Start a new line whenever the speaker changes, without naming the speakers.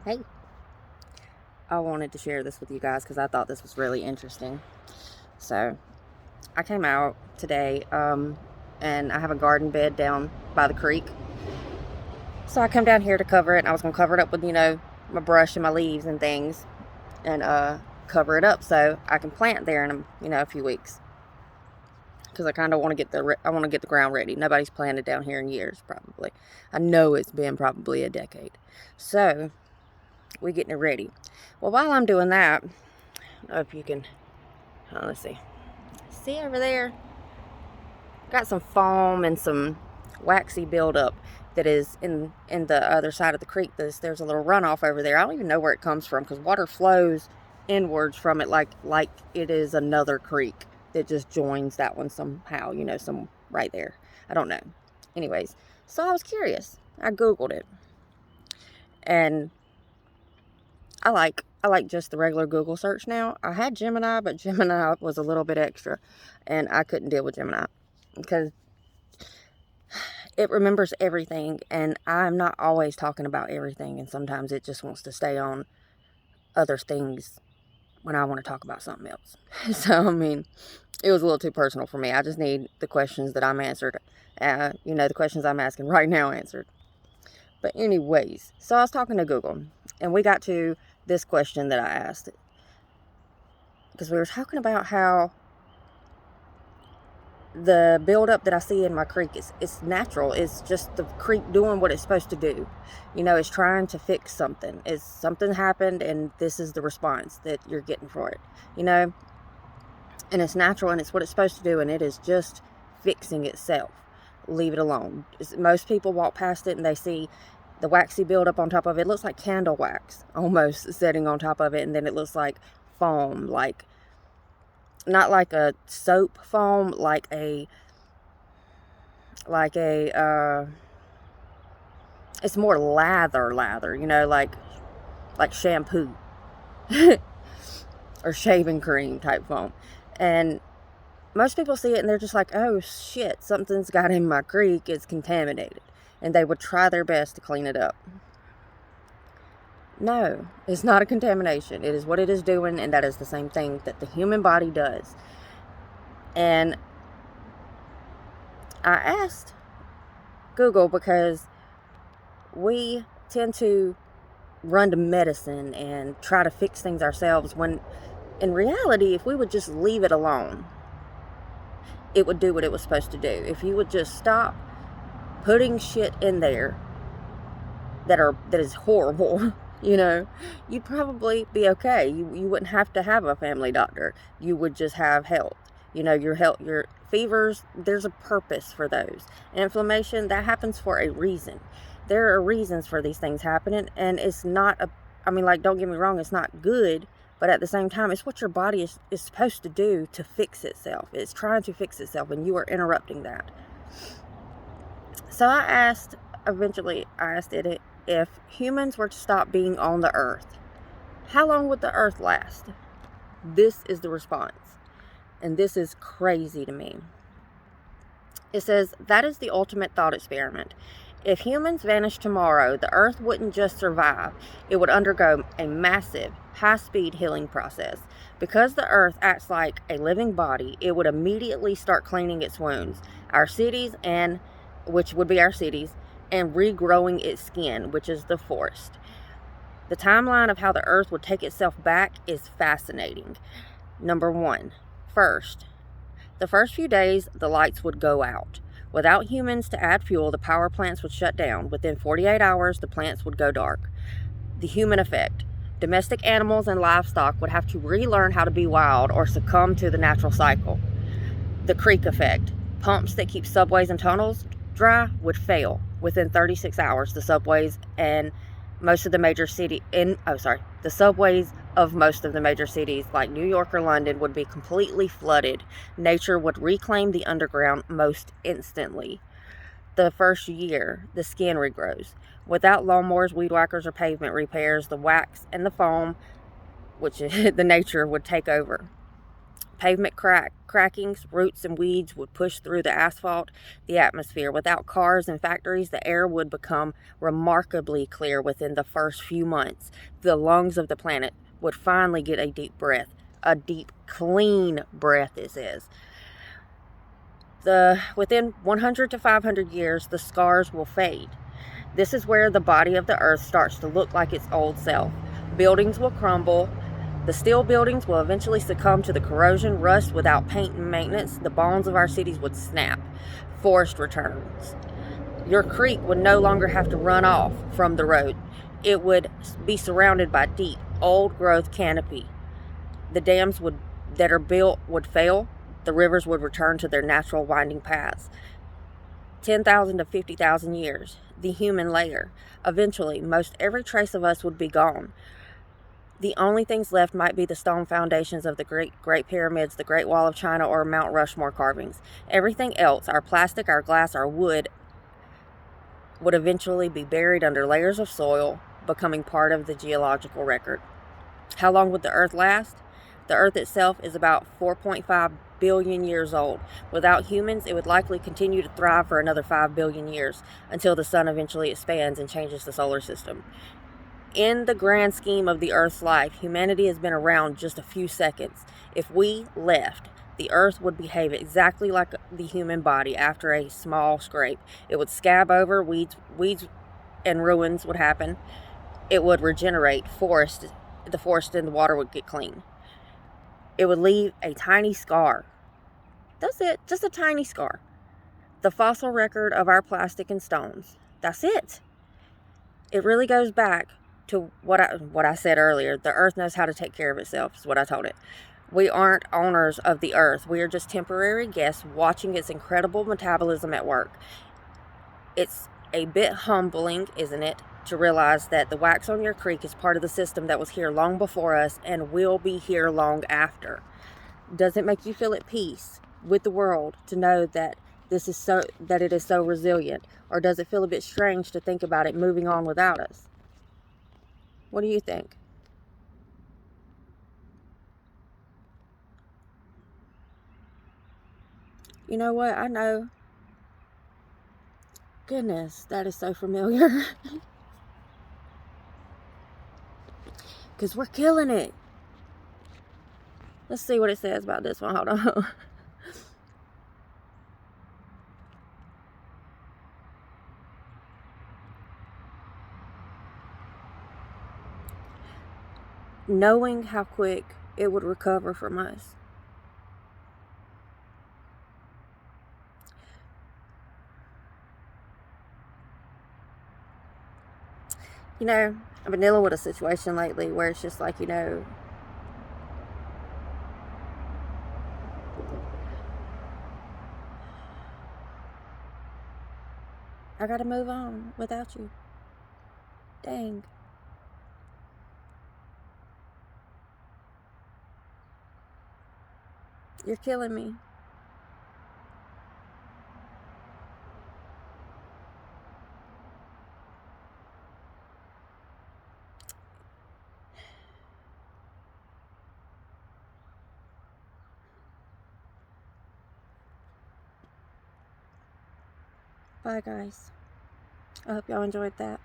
Hey, I wanted to share this with you guys because I thought this was really interesting. So, I came out today, and I have a garden bed down by the creek. So, I come down here to cover it, and I was going to cover it up with, my brush and my leaves and things, and cover it up so I can plant there in, a few weeks. Because I kind of want to get the ground ready. Nobody's planted down here in years, probably. I know it's been probably a decade. So, we're getting it ready. Well, while I'm doing that, I don't know if you can, let's see. See over there? Got some foam and some waxy buildup that is in the other side of the creek. There's a little runoff over there. I don't even know where it comes from because water flows inwards from it like it is another creek that just joins that one somehow, some right there. I don't know. Anyways, so I was curious. I Googled it. And I like just the regular Google search now. I had Gemini, but Gemini was a little bit extra, and I couldn't deal with Gemini because it remembers everything, and I'm not always talking about everything, and sometimes it just wants to stay on other things when I want to talk about something else. So, it was a little too personal for me. I just need the questions that I'm answered, the questions I'm asking right now answered. But anyways, so I was talking to Google, and we got to this question that I asked, because we were talking about how the buildup that I see in my creek it's natural. It's just the creek doing what it's supposed to do. It's trying to fix something. It's something happened, and this is the response that you're getting for it. And it's natural, and it's what it's supposed to do, and it is just fixing itself. Leave it alone. Most people walk past it and they see the waxy buildup on top of it. It looks like candle wax almost setting on top of it, and then it looks like foam, like not like a soap foam, like a it's more lather, like shampoo or shaving cream type foam. And most people see it and they're just like, oh shit, something's got in my creek, it's contaminated. And they would try their best to clean it up. No, it's not a contamination. It is what it is doing, and that is the same thing that the human body does. And I asked Google because we tend to run to medicine and try to fix things ourselves when in reality, if we would just leave it alone, it would do what it was supposed to do. If you would just stop putting shit in there that is horrible, you'd probably be okay. You wouldn't have to have a family doctor. You would just have health. Your fevers, there's a purpose for those. And inflammation, that happens for a reason. There are reasons for these things happening, and it's not don't get me wrong, it's not good, but at the same time, it's what your body is supposed to do to fix itself. It's trying to fix itself, and you are interrupting that. So eventually I asked it, if humans were to stop being on the earth, how long would the earth last? This is the response. And this is crazy to me. It says, that is the ultimate thought experiment. If humans vanished tomorrow, the earth wouldn't just survive. It would undergo a massive, high-speed healing process. Because the earth acts like a living body, it would immediately start cleaning its wounds, which would be our cities, and regrowing its skin, which is the forest. The timeline of how the earth would take itself back is fascinating. Number one, the first few days, the lights would go out. Without humans to add fuel, the power plants would shut down. Within 48 hours, the plants would go dark. The human effect. Domestic animals and livestock would have to relearn how to be wild or succumb to the natural cycle. The creek effect. Pumps that keep subways and tunnels dry would fail. Within 36 hours, the subways of most of the major cities like New York or London would be completely flooded. Nature would reclaim the underground most instantly. The first year, the skin regrows. Without lawnmowers, weed whackers, or pavement repairs, the wax and the foam, which is the nature, would take over. Pavement crackings, roots and weeds would push through the asphalt, the atmosphere. Without cars and factories, the air would become remarkably clear within the first few months. The lungs of the planet would finally get a deep breath. A deep, clean breath, it says. Within 100 to 500 years, the scars will fade. This is where the body of the earth starts to look like its old self. Buildings will crumble. The steel buildings will eventually succumb to the corrosion, rust. Without paint and maintenance, the bones of our cities would snap. Forest returns. Your creek would no longer have to run off from the road. It would be surrounded by deep, old-growth canopy. The dams that are built would fail. The rivers would return to their natural winding paths. 10,000 to 50,000 years. The human layer. Eventually, most every trace of us would be gone. The only things left might be the stone foundations of the Great Pyramids, the Great Wall of China, or Mount Rushmore carvings. Everything else, our plastic, our glass, our wood, would eventually be buried under layers of soil, becoming part of the geological record. How long would the Earth last? The Earth itself is about 4.5 billion years old. Without humans, it would likely continue to thrive for another 5 billion years, until the sun eventually expands and changes the solar system. In the grand scheme of the Earth's life, humanity has been around just a few seconds. If we left, the Earth would behave exactly like the human body after a small scrape. It would scab over, weeds and ruins would happen. It would regenerate, the forest and the water would get clean. It would leave a tiny scar. That's it, just a tiny scar. The fossil record of our plastic and stones. That's it. It really goes back to what I said earlier. The earth knows how to take care of itself, is what I told it. We aren't owners of the earth. We are just temporary guests watching its incredible metabolism at work. It's a bit humbling, isn't it, to realize that the wax on your creek is part of the system that was here long before us and will be here long after. Does it make you feel at peace with the world to know that it is so resilient? Or does it feel a bit strange to think about it moving on without us? What do you think? You know what? I know. Goodness, that is so familiar. Because we're killing it. Let's see what it says about this one. Hold on. Knowing how quick it would recover from us. You know, I've been dealing with a situation lately where it's just like, I gotta move on without you. Dang. You're killing me. Bye, guys. I hope y'all enjoyed that.